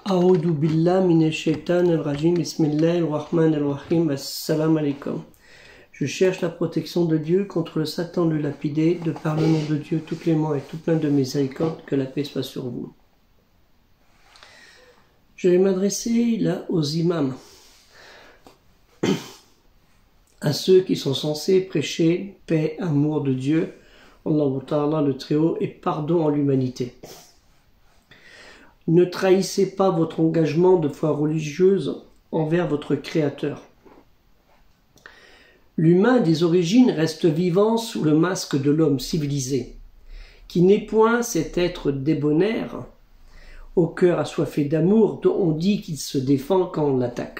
A'udhu billah minash shaitanir rajim, bismillahir rahmanir rahim, assalamu alaikum. Je cherche la protection de Dieu contre le Satan le lapidé, de par le nom de Dieu tout clément et tout plein de miséricorde, que la paix soit sur vous. Je vais m'adresser là aux imams, à ceux qui sont censés prêcher paix, amour de Dieu, Allah Ta'ala le Très-Haut, et pardon en l'humanité. Ne trahissez pas votre engagement de foi religieuse envers votre Créateur. L'humain des origines reste vivant sous le masque de l'homme civilisé, qui n'est point cet être débonnaire, au cœur assoiffé d'amour, dont on dit qu'il se défend quand on l'attaque,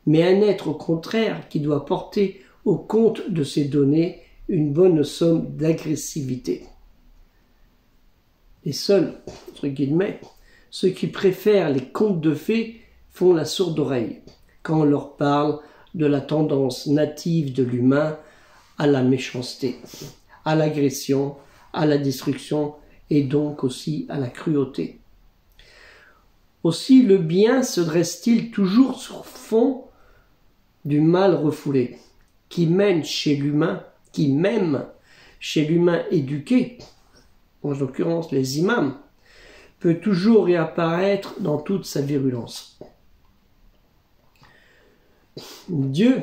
mais un être au contraire qui doit porter au compte de ses données une bonne somme d'agressivité. Et seuls, entre guillemets, ceux qui préfèrent les contes de fées font la sourde oreille quand on leur parle de la tendance native de l'humain à la méchanceté, à l'agression, à la destruction et donc aussi à la cruauté. Aussi le bien se dresse-t-il toujours sur fond du mal refoulé, qui mène chez l'humain, qui même chez l'humain éduqué, en l'occurrence les imams, peut toujours réapparaître dans toute sa virulence. Dieu,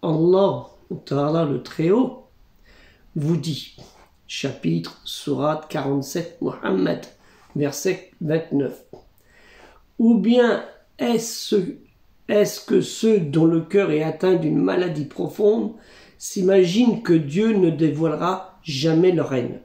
Allah Ta'ala le Très-Haut, vous dit, chapitre Sourate 47, Muhammad, verset 29, ou bien est-ce que ceux dont le cœur est atteint d'une maladie profonde s'imaginent que Dieu ne dévoilera jamais leur haine?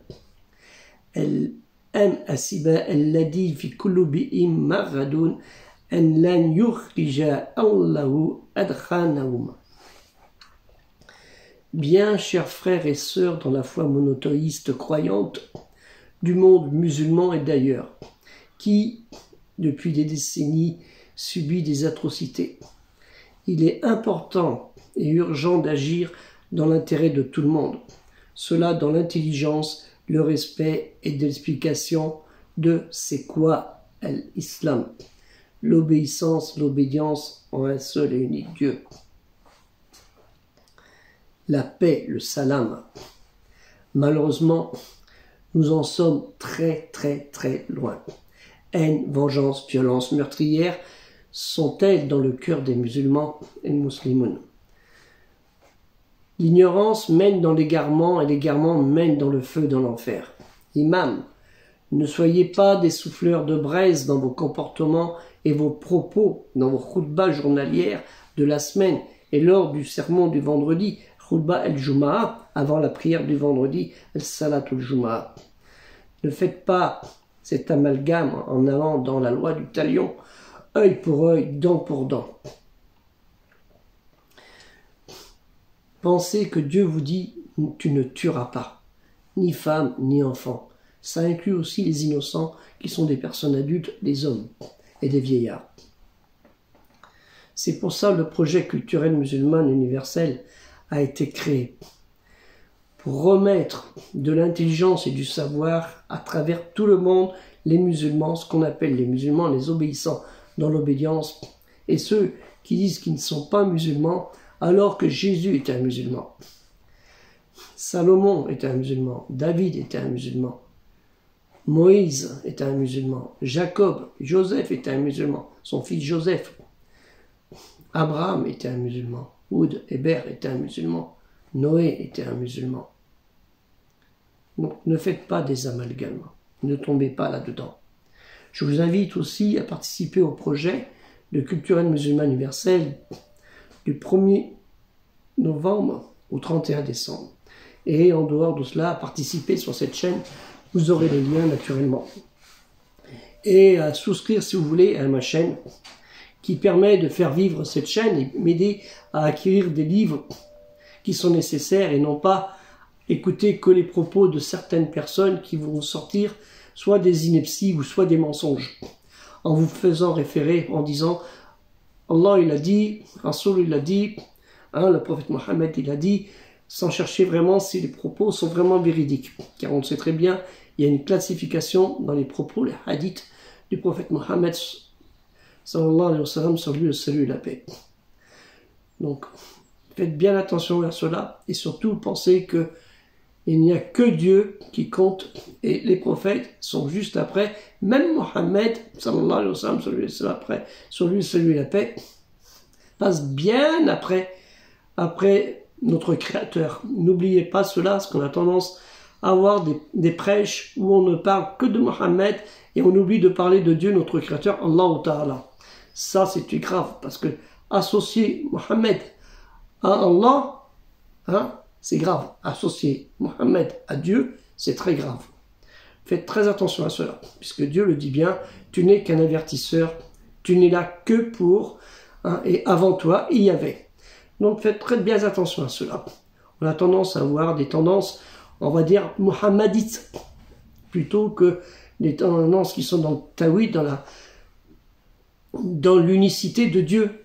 Bien, chers frères et sœurs dans la foi monothéiste croyante du monde musulman et d'ailleurs, qui, depuis des décennies, subit des atrocités, il est important et urgent d'agir dans l'intérêt de tout le monde, cela dans l'intelligence, le respect et de l'explication de c'est quoi l'islam, l'obéissance, l'obédience en un seul et unique Dieu. La paix, le salam. Malheureusement, nous en sommes très loin. Haine, vengeance, violence meurtrière sont-elles dans le cœur des musulmans et musulmanes? L'ignorance mène dans l'égarement et l'égarement mène dans le feu, dans l'enfer. Imam, ne soyez pas des souffleurs de braise dans vos comportements et vos propos, dans vos khutbas journalières de la semaine et lors du sermon du vendredi, khutbah el-Jum'a, avant la prière du vendredi, el-Salatul Jum'a. Ne faites pas cet amalgame en allant dans la loi du talion, œil pour œil, dent pour dent. Pensez que Dieu vous dit « tu ne tueras pas », ni femme, ni enfant. Ça inclut aussi les innocents qui sont des personnes adultes, des hommes et des vieillards. C'est pour ça que le projet culturel musulman universel a été créé, pour remettre de l'intelligence et du savoir à travers tout le monde, les musulmans, ce qu'on appelle les musulmans, les obéissants dans l'obédience, et ceux qui disent qu'ils ne sont pas musulmans, alors que Jésus était un musulman. Salomon était un musulman, David était un musulman, Moïse était un musulman, Jacob, Joseph était un musulman, son fils Joseph, Abraham était un musulman, Oud, Héber était un musulman, Noé était un musulman. Donc ne faites pas des amalgames, ne tombez pas là-dedans. Je vous invite aussi à participer au projet de culturel musulman universel du 1er novembre au 31 décembre. Et en dehors de cela, à participer sur cette chaîne, vous aurez les liens naturellement. Et à souscrire, si vous voulez, à ma chaîne, qui permet de faire vivre cette chaîne et m'aider à acquérir des livres qui sont nécessaires et non pas écouter que les propos de certaines personnes qui vont sortir soit des inepties ou soit des mensonges, en vous faisant référer, en disant Allah il a dit, Rasoul il a dit, le prophète Mohammed il a dit, sans chercher vraiment si les propos sont vraiment véridiques. Car on sait très bien, il y a une classification dans les propos, les hadiths du prophète Mohammed sallallahu alayhi wa sallam, sur lui le salut et la paix. Donc, faites bien attention à cela, et surtout pensez que il n'y a que Dieu qui compte, et les prophètes sont juste après. Même Mohammed, sallallahu alayhi wa sallam, sur lui le salut et la paix, passe bien après notre Créateur. N'oubliez pas cela, parce qu'on a tendance à avoir des prêches où on ne parle que de Mohammed et on oublie de parler de Dieu, notre Créateur, Allah Ta'ala. Ça, c'est grave, parce que associer Mohammed à Allah, hein, c'est grave. Associer Mohammed à Dieu, c'est très grave. Faites très attention à cela, puisque Dieu le dit bien, tu n'es qu'un avertisseur, tu n'es là que pour, hein, et avant toi, il y avait. Donc faites très bien attention à cela. On a tendance à avoir des tendances, on va dire, mohammadites, plutôt que des tendances qui sont dans le tawhid, dans l'unicité de Dieu,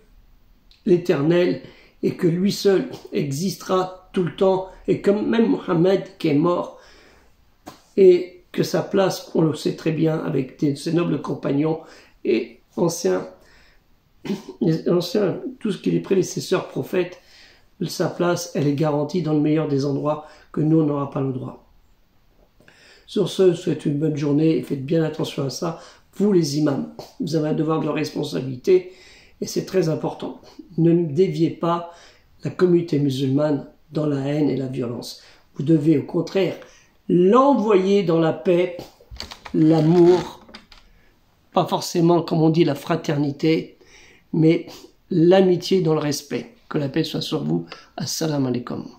l'éternel, et que lui seul existera tout le temps, et comme même Mohammed qui est mort, et que sa place, on le sait très bien, avec ses nobles compagnons et anciens, tout ce qui est les prédécesseurs prophètes, sa place, elle est garantie dans le meilleur des endroits que nous, on n'aura pas le droit. Sur ce, je vous souhaite une bonne journée et faites bien attention à ça. Vous, les imams, vous avez un devoir de responsabilité et c'est très important. Ne déviez pas la communauté musulmane dans la haine et la violence. Vous devez au contraire l'envoyer dans la paix, l'amour, pas forcément, comme on dit, la fraternité, mais l'amitié dans le respect. Que la paix soit sur vous. Assalamu alaikum.